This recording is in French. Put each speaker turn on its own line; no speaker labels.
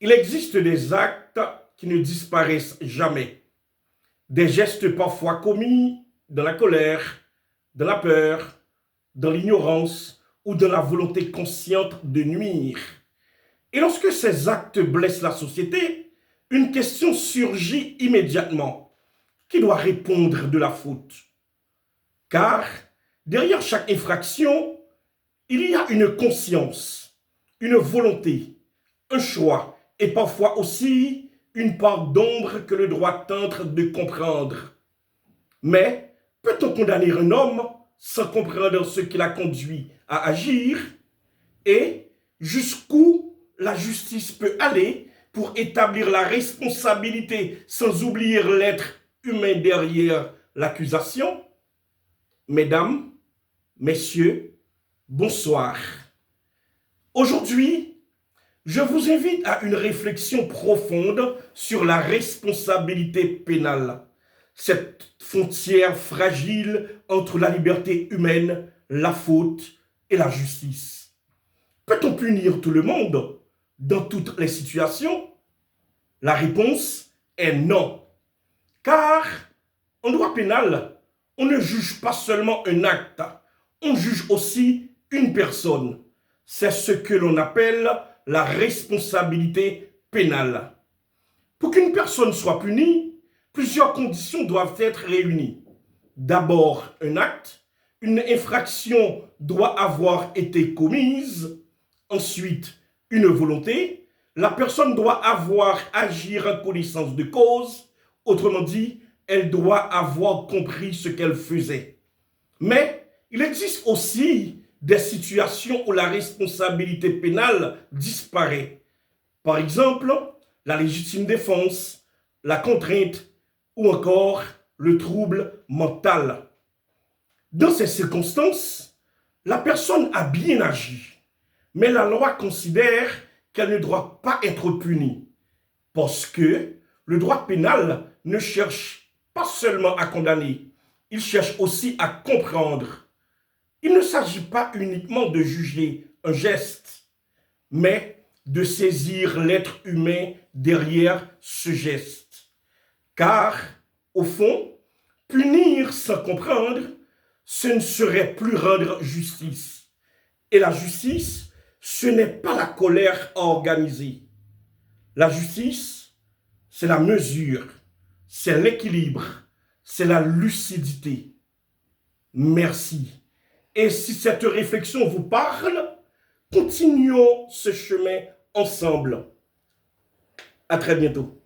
Il existe des actes qui ne disparaissent jamais, des gestes parfois commis dans la colère, dans la peur, dans l'ignorance ou dans la volonté consciente de nuire. Et lorsque ces actes blessent la société, une question surgit immédiatement. Qui doit répondre de la faute? Car derrière chaque infraction, il y a une conscience, une volonté, un choix et parfois aussi une part d'ombre que le droit tente de comprendre. Mais peut-on condamner un homme sans comprendre ce qui l'a conduit à agir? Et jusqu'où la justice peut aller pour établir la responsabilité sans oublier l'être humain derrière l'accusation? Mesdames, messieurs, bonsoir. Aujourd'hui, je vous invite à une réflexion profonde sur la responsabilité pénale, cette frontière fragile entre la liberté humaine, la faute et la justice. Peut-on punir tout le monde dans toutes les situations? La réponse est non. Car en droit pénal, on ne juge pas seulement un acte, on juge aussi une personne. C'est ce que l'on appelle la responsabilité pénale. Pour qu'une personne soit punie, plusieurs conditions doivent être réunies. D'abord, un acte, une infraction doit avoir été commise. Ensuite, une volonté, la personne doit avoir agi en connaissance de cause. Autrement dit, elle doit avoir compris ce qu'elle faisait. Mais il existe aussi des situations où la responsabilité pénale disparaît. Par exemple, la légitime défense, la contrainte ou encore le trouble mental. Dans ces circonstances, la personne a bien agi, mais la loi considère qu'elle ne doit pas être punie parce que le droit pénal ne cherche pas seulement à condamner, il cherche aussi à comprendre. Il ne s'agit pas uniquement de juger un geste, mais de saisir l'être humain derrière ce geste. Car, au fond, punir sans comprendre, ce ne serait plus rendre justice. Et la justice, ce n'est pas la colère organisée. La justice, c'est la mesure, c'est l'équilibre, c'est la lucidité. Merci. Et si cette réflexion vous parle, continuons ce chemin ensemble. À très bientôt.